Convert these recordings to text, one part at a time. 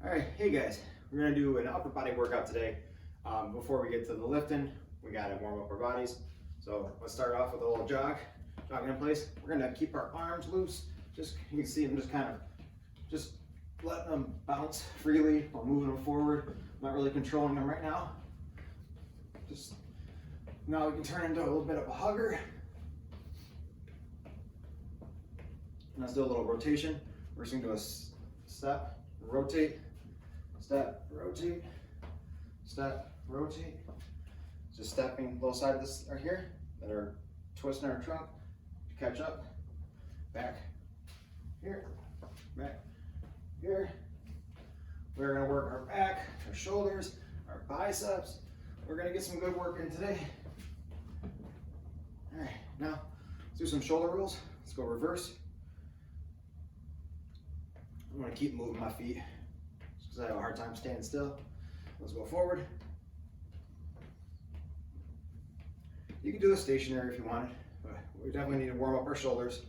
All right, hey guys, we're gonna do an upper body workout today. Before we get to the lifting, we gotta warm up our bodies. So let's start off with a little jogging in place. We're gonna keep our arms loose. Just, you can see them just kind of, just letting them bounce freely while moving them forward. I'm not really controlling them right now. Just, now we can turn into a little bit of a hugger. And let's do a little rotation. We're just gonna do a step, rotate, step, rotate, step, rotate. Just stepping both sides of this right here that are twisting our trunk to catch up. Back here, back here. We're gonna work our back, our shoulders, our biceps. We're gonna get some good work in today. All right, now let's do some shoulder rolls. Let's go reverse. I'm gonna keep moving my feet just because I have a hard time standing still. Let's go forward. You can do this stationary if you want it, but we definitely need to warm up our shoulders.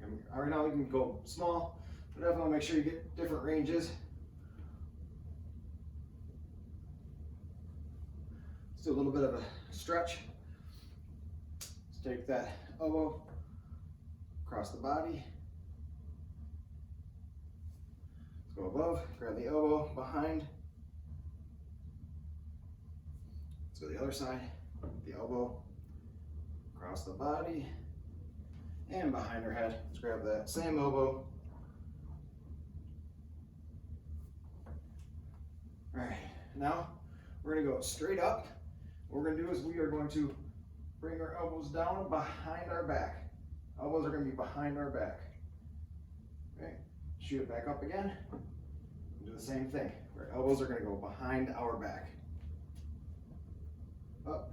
And right now we can go small, but definitely make sure you get different ranges. Let's do a little bit of a stretch. Let's take that elbow across the body. Let's go above, grab the elbow behind. Let's go to the other side, the elbow across the body and behind our head. Let's grab that same elbow. All right, now we're gonna go straight up. What we're gonna do is we are going to bring our elbows down behind our back. Elbows are gonna be behind our back. Okay, shoot it back up again. Do the same thing. Our elbows are gonna go behind our back. Up,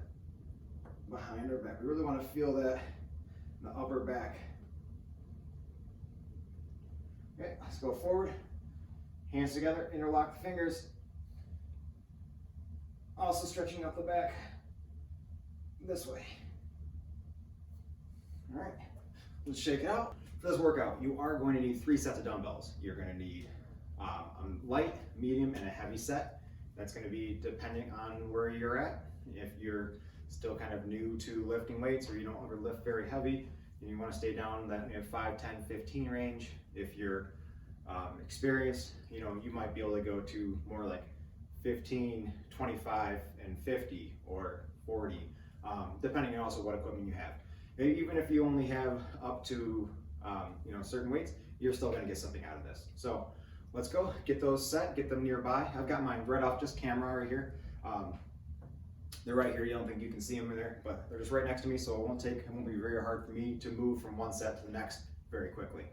behind our back. We really want to feel that in the upper back. Okay, let's go forward. Hands together, interlock the fingers. Also stretching up the back this way. All right, let's shake it out. For this workout, you are going to need 3 sets of dumbbells. You're going to need a light, medium, and a heavy set. That's going to be depending on where you're at. If you're still kind of new to lifting weights or you don't ever lift very heavy, and you want to stay down in that 5, 10, 15 range. If you're experienced, you might be able to go to more like 15, 25, and 50 or 40, depending on also what equipment you have. Even if you only have up to certain weights, you're still going to get something out of this. So let's go get those set, get them nearby. I've got mine right off just camera right here. They're right here. You don't think you can see them in there, but they're just right next to me, so it won't be very hard for me to move from one set to the next very quickly.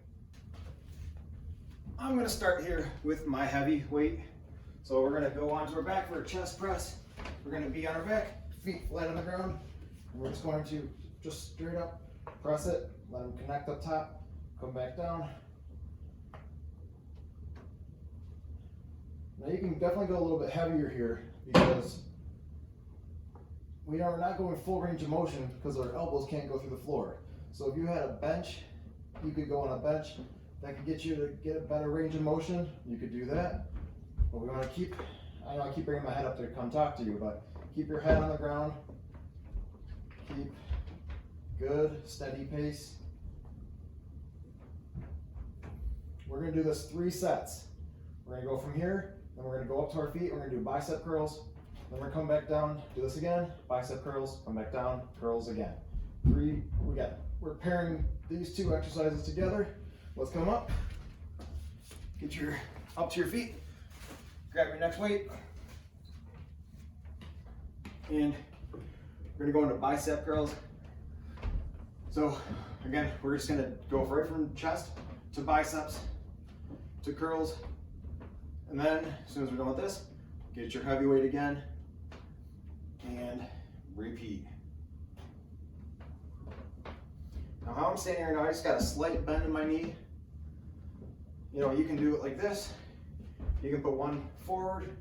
I'm going to start here with my heavy weight. So we're going to go onto our back for a chest press. We're going to be on our back, feet flat on the ground. And we're just going to just straight up press it, let them connect up top, come back down. Now you can definitely go a little bit heavier here because we're not going full range of motion because our elbows can't go through the floor. So if you had a bench, you could go on a bench. That could get you to get a better range of motion. You could do that. But we want to keep, I know I keep bringing my head up there to come talk to you, but keep your head on the ground. Keep good, steady pace. We're going to do this 3 sets. We're going to go from here, then we're going to go up to our feet. We're going to do bicep curls. Then we're going to come back down, do this again, bicep curls, come back down, curls again. 3, we're pairing these 2 exercises together. Let's come up, get up to your feet, grab your next weight, and we're going to go into bicep curls. So again, we're just going to go right from chest to biceps to curls, and then as soon as we're done with this, get your heavy weight again, and repeat. Now how I'm standing right now, I just got a slight bend in my knee. You can do it like this. You can put one forward.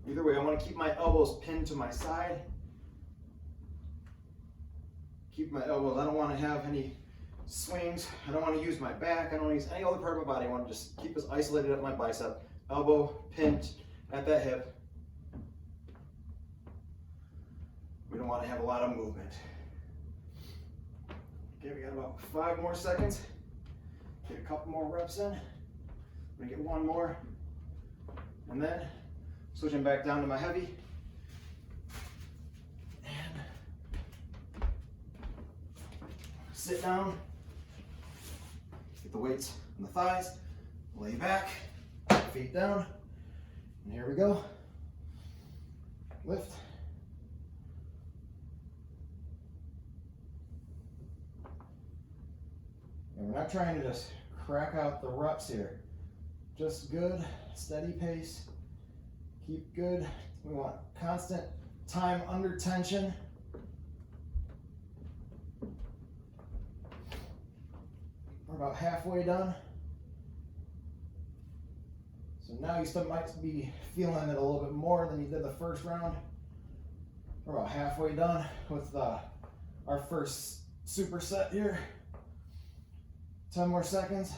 Either way, I want to keep my elbows pinned to my side. Keep my elbows, I don't want to have any swings. I don't want to use my back. I don't want to use any other part of my body. I want to just keep this isolated at my bicep. Elbow pinned at that hip. We don't want to have a lot of movement. Okay, we got about 5 more seconds. Get a couple more reps in. I'm gonna get 1 more. And then switching back down to my heavy. And sit down. Get the weights on the thighs. Lay back. Feet down. And here we go. Lift. And we're not trying to just crack out the reps here. Just good, steady pace. Keep good. We want constant time under tension. We're about halfway done. So now you still might be feeling it a little bit more than you did the first round. We're about halfway done with our first superset here. 10 more seconds.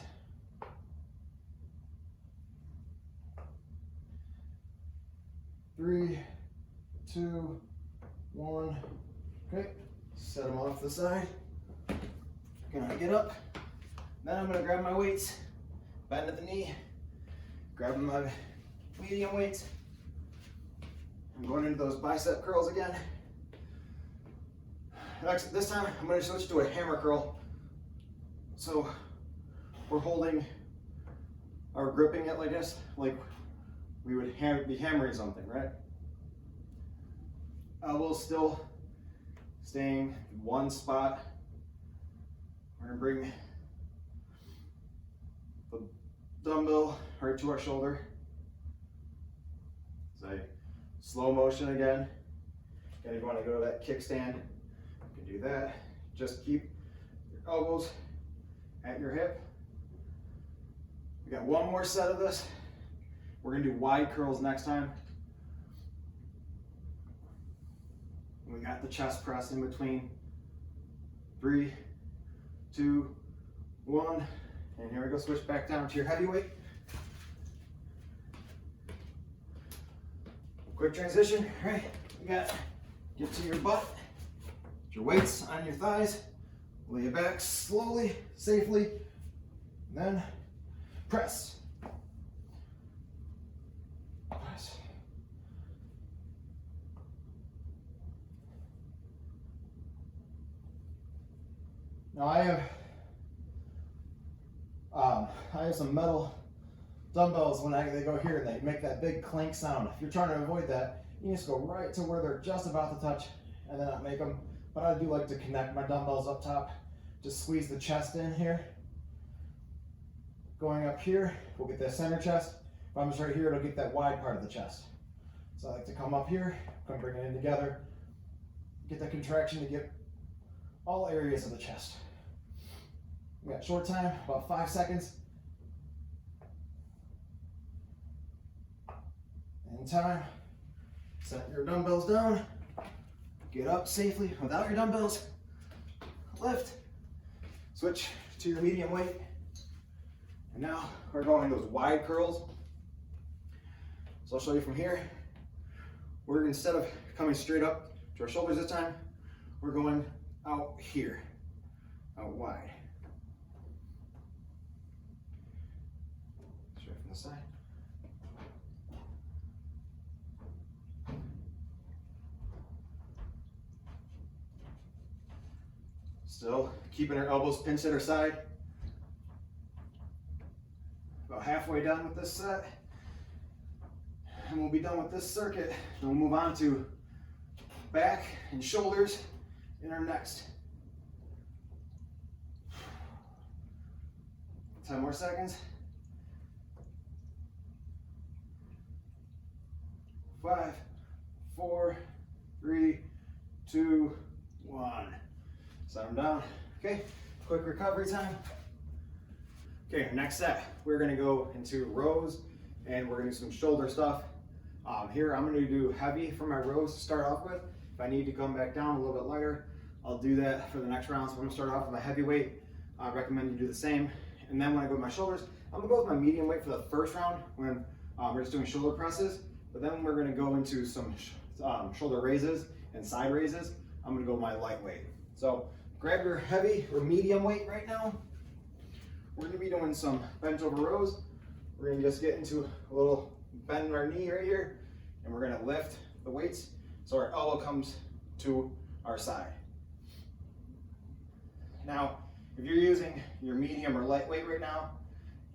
3, 2, 1. Okay, set them off to the side. Gonna get up. Then I'm gonna grab my weights, bend at the knee, grabbing my medium weights. I'm going into those bicep curls again. Next, this time I'm gonna switch to a hammer curl. So we're holding or gripping it like this, like we would be hammering something, right? Elbows still staying in one spot. We're gonna bring the dumbbell right to our shoulder. It's a slow motion again. And if you want to go to that kickstand, you can do that. Just keep your elbows at your hip. We got 1 more set of this. We're gonna do wide curls next time. We got the chest press in between. 3, 2, 1. And here we go, switch back down to your heavy weight. Quick transition, all right? You got, get to your butt, get your weights on your thighs, lay it back slowly, safely, and then press. Press. Now I have some metal dumbbells when they go here and they make that big clank sound. If you're trying to avoid that, you just go right to where they're just about to touch and then not make them. But I do like to connect my dumbbells up top. Just squeeze the chest in here. Going up here, we'll get that center chest. If I'm just right here, it'll get that wide part of the chest. So I like to come up here, come bring it in together, get that contraction to get all areas of the chest. We got short time, about 5 seconds. In time, set your dumbbells down, get up safely without your dumbbells, lift, switch to your medium weight, and now we're going those wide curls. So I'll show you from here. We're, instead of coming straight up to our shoulders this time, we're going out here, out wide. Straight from the side. Still keeping our elbows pinched at our side. About halfway done with this set. And we'll be done with this circuit. And we'll move on to back and shoulders in our next. 10 more seconds. 5, 4, 3, 2, 1. Set them down. Okay, quick recovery time. Okay, next set, we're gonna go into rows and we're gonna do some shoulder stuff. Here, I'm gonna do heavy for my rows to start off with. If I need to come back down a little bit lighter, I'll do that for the next round. So I'm gonna start off with my heavy weight. I recommend you do the same. And then when I go with my shoulders, I'm gonna go with my medium weight for the first round when we're just doing shoulder presses. But then we're gonna go into some shoulder raises and side raises. I'm gonna go my lightweight. So grab your heavy or medium weight right now. We're gonna be doing some bent over rows. We're gonna just get into a little bend in our knee right here, and we're gonna lift the weights so our elbow comes to our side. Now, if you're using your medium or lightweight right now,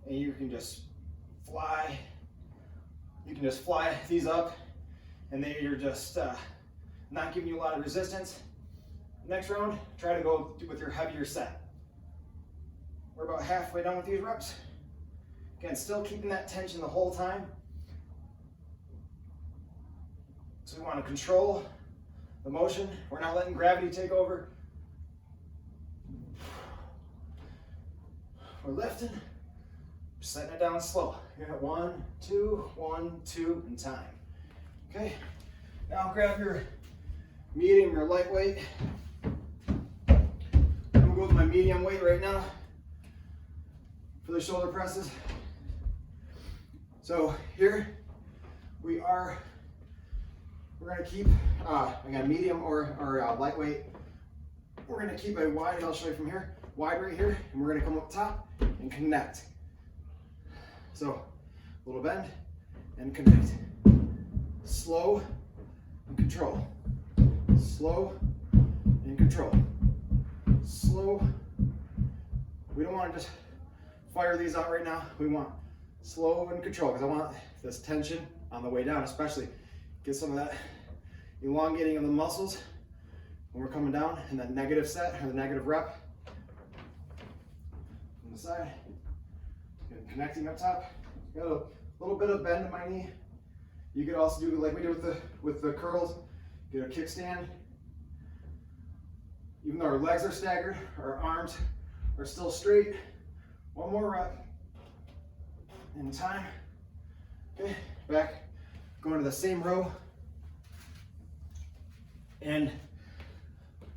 and you can just fly these up, and then you're just not giving you a lot of resistance. Next round, try to go with your heavier set. We're about halfway done with these reps. Again, still keeping that tension the whole time. So we want to control the motion. We're not letting gravity take over. We're lifting, setting it down slow. You're at 1, 2, 1, 2, and time. Okay, now grab your medium or lightweight. I'm gonna go with my medium weight right now for the shoulder presses. So here we're gonna keep, again, medium or lightweight. We're gonna keep it wide, I'll show you from here, wide right here, and we're gonna come up top and connect. So a little bend and connect. Slow and control. Slow and control. Slow. We don't want to just fire these out right now. We want slow and control, because I want this tension on the way down, especially get some of that elongating of the muscles when we're coming down in that negative set or the negative rep. On the side, and connecting up top. Got a little bit of bend in my knee. You could also do like we did with the curls, get a kickstand. Even though our legs are staggered, our arms are still straight. One more rep. In time. Okay, back, going to the same row. And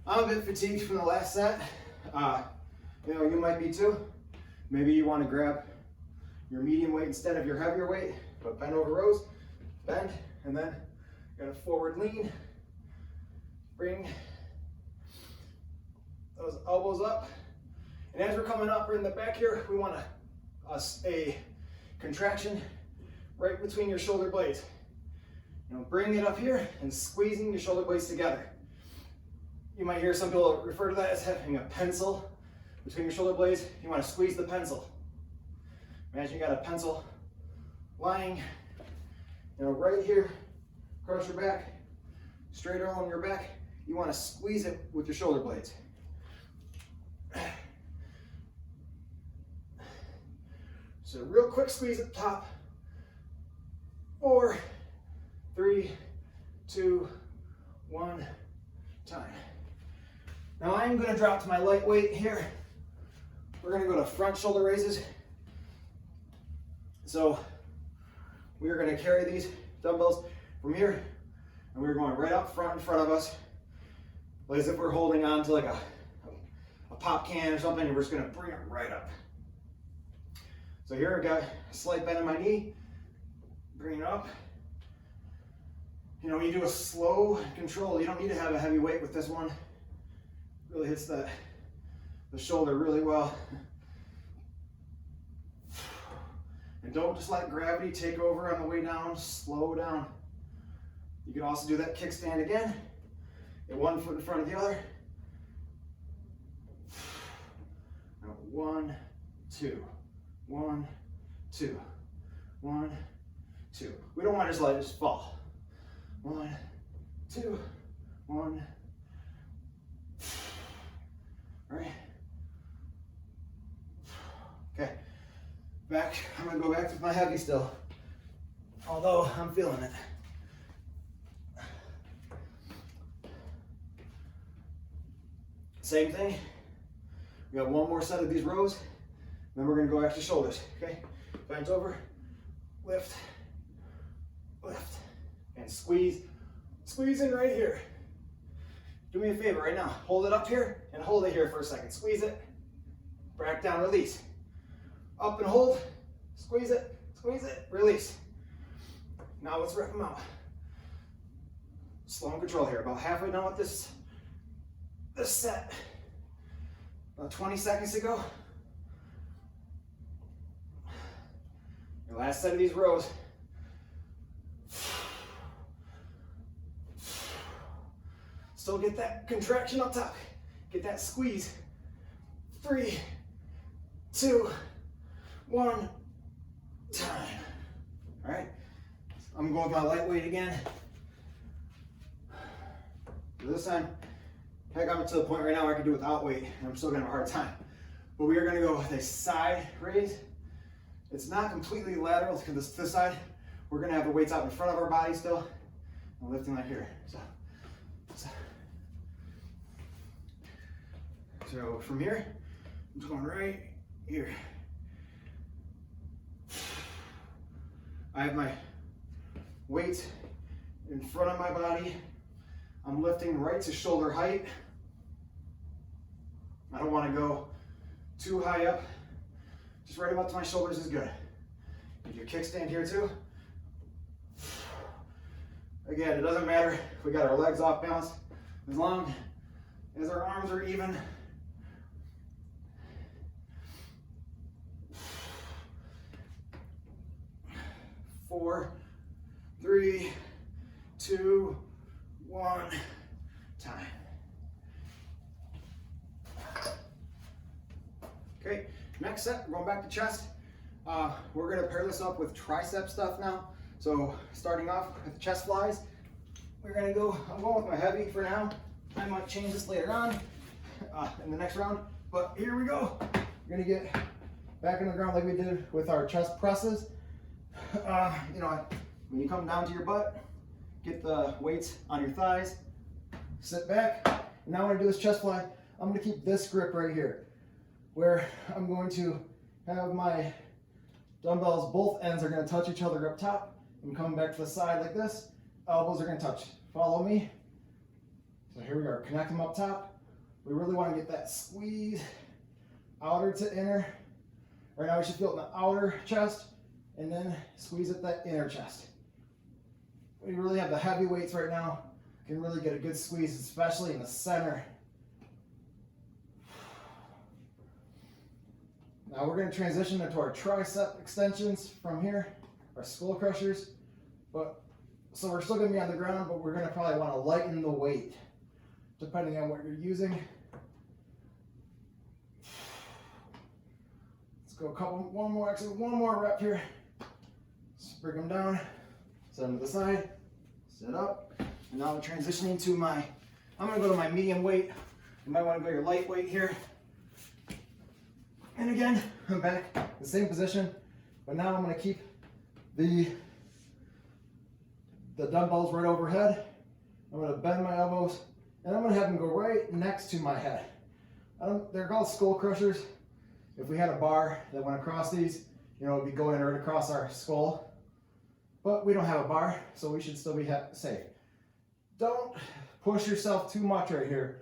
I'm a bit fatigued from the last set. You might be too. Maybe you want to grab your medium weight instead of your heavier weight, but bend over rows, bend, and then got a forward lean. Bring those elbows up. And as we're coming up in the back here, we want a contraction right between your shoulder blades. Bring it up here and squeezing your shoulder blades together. You might hear some people refer to that as having a pencil between your shoulder blades. You want to squeeze the pencil. Imagine you got a pencil lying, right here across your back, straight along your back. You want to squeeze it with your shoulder blades. So real quick squeeze at the top. 4, 3, 2, 1, time. Now I'm going to drop to my lightweight here. We're going to go to front shoulder raises. So we are going to carry these dumbbells from here, and we're going right up front in front of us, like as if we're holding on to like a pop can or something, and we're just going to bring it right up. So here I got a slight bend in my knee, bring it up. You do a slow control. You don't need to have a heavy weight with this one. Really hits the shoulder really well. And don't just let gravity take over on the way down. Slow down. You can also do that kickstand again. Get one foot in front of the other. Now 1, 2, 1, 2, 1, 2. We don't want to just let it just fall. 1, 2, 1. Right. Okay. Back. I'm gonna go back with my heavy still. Although I'm feeling it. Same thing. We got one more set of these rows. Then we're gonna go back to shoulders. Okay. Bent over. Lift. Lift. And squeeze. Squeeze in right here. Do me a favor right now. Hold it up here and hold it here for a second. Squeeze it. Back down, release. Up and hold, squeeze it, release. Now let's rip them out. Slow and control here, about halfway done with this set. About 20 seconds to go. Your last set of these rows. Still get that contraction up top. Get that squeeze. 3, 2, 1, time. All right, I'm going with my lightweight again. This time, I got me to the point right now where I can do it without weight, and I'm still gonna have a hard time. But we are gonna go with a side raise. It's not completely lateral because this side, we're gonna have the weights out in front of our body still, and lifting like here. So from here, I'm just going right here. I have my weights in front of my body. I'm lifting right to shoulder height. I don't want to go too high up. Just right about to my shoulders is good. If you kickstand here too. Again, it doesn't matter if we got our legs off balance, as long as our arms are even. 4, 3, 2, 1, time. Okay, next set, we're going back to chest. We're gonna pair this up with tricep stuff now. So starting off with chest flies, we're gonna go, I'm going with my heavy for now. I might change this later on in the next round, but here we go. We're gonna get back in the ground like we did with our chest presses. You know, when you come down to your butt, get the weights on your thighs, sit back. And now when I do this chest fly, I'm going to keep this grip right here, where I'm going to have my dumbbells, both ends are going to touch each other up top. I'm coming back to the side like this. Elbows are going to touch. Follow me. So here we are, connect them up top. We really want to get that squeeze, outer to inner. Right now we should feel it in the outer chest, and then squeeze at that inner chest. We really have the heavy weights right now. Can really get a good squeeze, especially in the center. Now we're going to transition into our tricep extensions from here, our skull crushers. So we're still going to be on the ground, but we're going to probably want to lighten the weight, depending on what you're using. Let's go one more rep here. Just bring them down, set them to the side, set up. And now I'm transitioning to I'm going to go to my medium weight. You might want to go your lightweight here. And again, I'm back, the same position, but now I'm going to keep the dumbbells right overhead. I'm going to bend my elbows, and I'm going to have them go right next to my head. They're called skull crushers. If we had a bar that went across these, you know, it'd be going right across our skull. But we don't have a bar, so we should still be safe. Don't push yourself too much right here.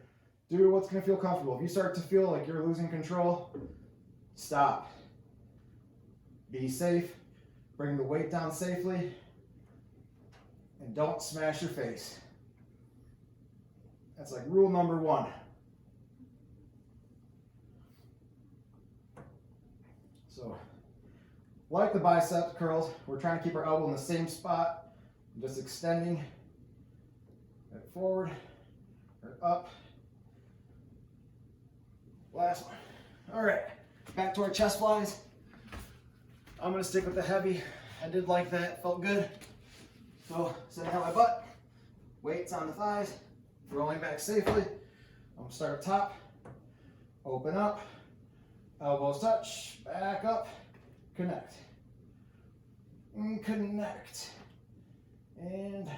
Do what's going to feel comfortable. If you start to feel like you're losing control, stop. Be safe. Bring the weight down safely. And don't smash your face. That's like rule number 1. So, like the bicep curls, we're trying to keep our elbow in the same spot. Just extending it forward or up. Last one. All right, back to our chest flies. I'm gonna stick with the heavy. I did like that, felt good. So, sitting on my butt, weights on the thighs, rolling back safely. I'm gonna start up top, open up, elbows touch, back up, connect. And connect. And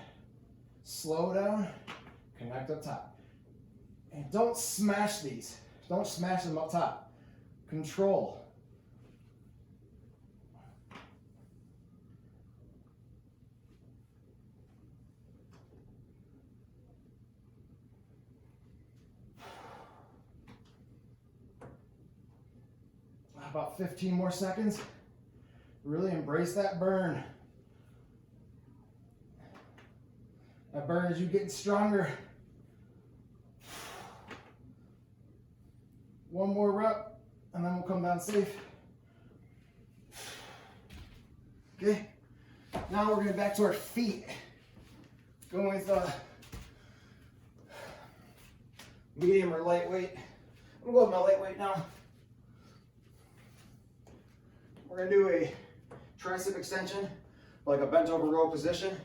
slow down, connect up top. And don't smash these. Don't smash them up top. Control. About 15 more seconds. Really embrace that burn. That burn as you get stronger. One more rep, and then we'll come down safe. Okay, now we're going back to our feet. Going with medium or lightweight. I'm going to go with my lightweight now. We're going to do a tricep extension, like a bent over row position.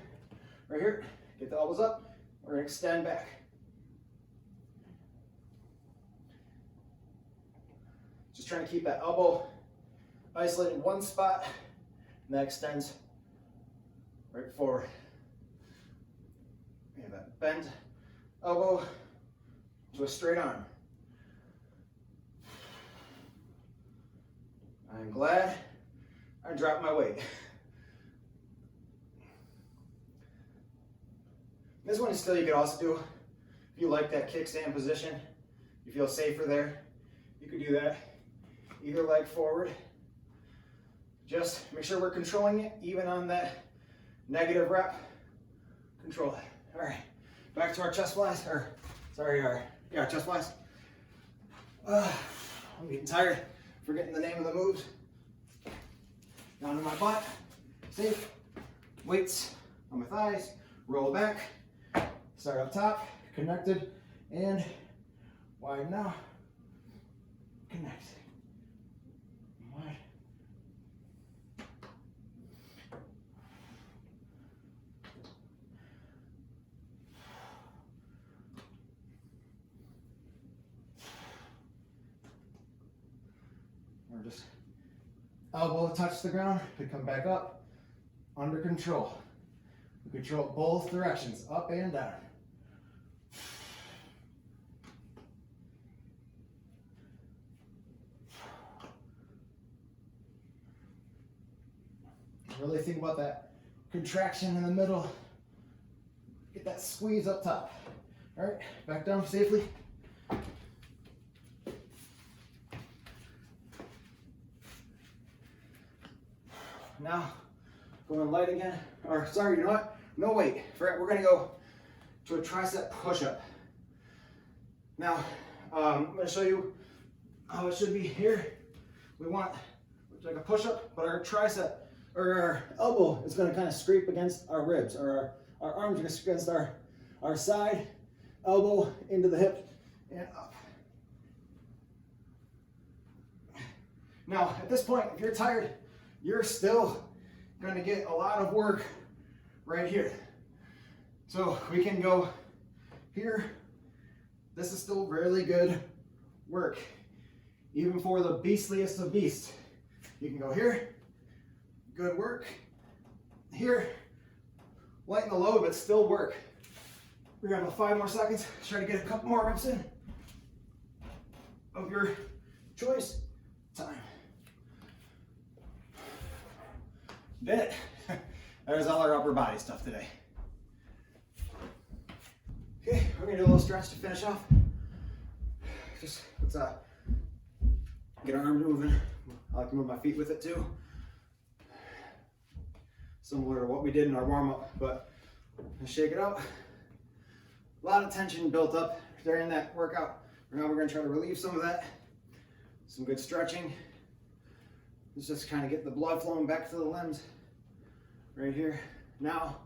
Right here, get the elbows up. We're going to extend back. Just trying to keep that elbow isolated in one spot, and that extends right forward. We have that bent elbow to a straight arm. I'm glad I dropped my weight. This one is still, you could also do, if you like that kickstand position, you feel safer there, you could do that. Either leg forward. Just make sure we're controlling it, even on that negative rep. Control it. All right, back to our chest flies, or sorry, our chest flies. I'm getting tired, forgetting the name of the moves. Down to my butt, safe. Weights on my thighs, roll back. Start up top, connected, and widen out. Connect. Wide. Or just elbow touch the ground, could come back up, under control. We control both directions, up and down. Really think about that contraction in the middle. Get that squeeze up top. All right, back down safely. Now, going light again. Or sorry, you know what? No weight. We're gonna go to a tricep push-up. Now, I'm gonna show you how it should be here. We want, looks like a push-up, but our tricep, or our elbow is going to kind of scrape against our ribs, or our arms are going to scrape against our side, elbow into the hip, and up. Now, at this point, if you're tired, you're still going to get a lot of work right here. So we can go here. This is still really good work, even for the beastliest of beasts. You can go here. Good work. Here, lighten the load, but still work. We're gonna have 5 more seconds. Try to get a couple more reps in of your choice. Time. Did it. There's all our upper body stuff today. Okay, we're gonna do a little stretch to finish off. Just let's get our arms moving. I like to move my feet with it too. Similar to what we did in our warm-up, but let's shake it out. A lot of tension built up during that workout. Now we're going to try to relieve some of that. Some good stretching. Let's just kind of get the blood flowing back to the limbs right here. Now,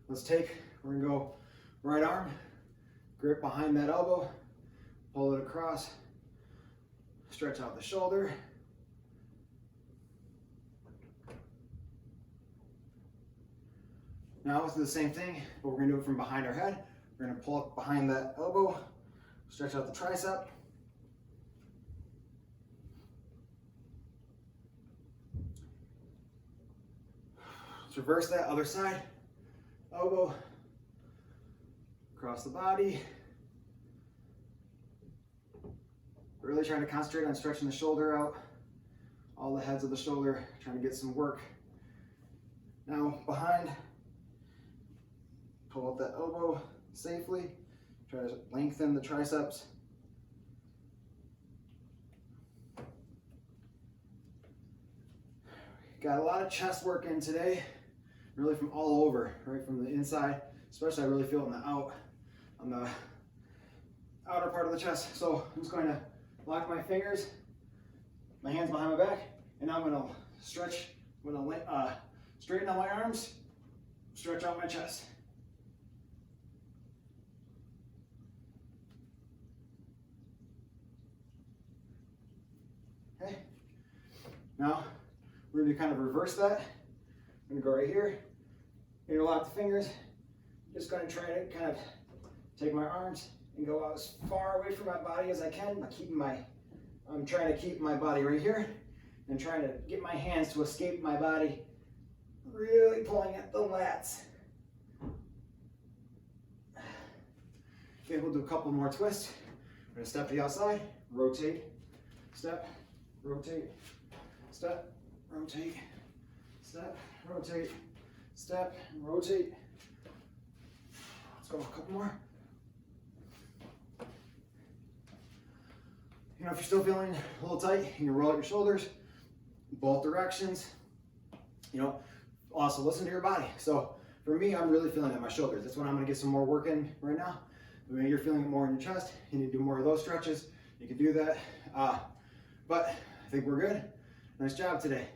we're going to go right arm, grip behind that elbow, pull it across, stretch out the shoulder. Now let's do the same thing, but we're going to do it from behind our head. We're going to pull up behind that elbow, stretch out the tricep. Let's reverse that other side. Elbow, across the body. Really trying to concentrate on stretching the shoulder out. All the heads of the shoulder, trying to get some work. Now behind. Pull up that elbow safely. Try to lengthen the triceps. got a lot of chest work in today, really from all over, right from the inside, especially I really feel it on the outer part of the chest. So I'm just going to lock my fingers, my hands behind my back, and I'm going to stretch, I'm going to straighten out my arms, stretch out my chest. Okay. Now we're going to kind of reverse that. I'm going to go right here, interlock the fingers. Just going to try to kind of take my arms and go out as far away from my body as I can by I'm trying to keep my body right here and trying to get my hands to escape my body, really pulling at the lats. Okay, we'll do a couple more twists. We're going to step to the outside, rotate, step, rotate, step, rotate, step, rotate, step, rotate. Let's go a couple more. You know, if you're still feeling a little tight, you can roll out your shoulders, both directions. You know, also listen to your body. So for me, I'm really feeling it in my shoulders. That's when I'm gonna get some more work in right now. Maybe you're feeling it more in your chest. You need to do more of those stretches. You can do that. But I think we're good. Nice job today.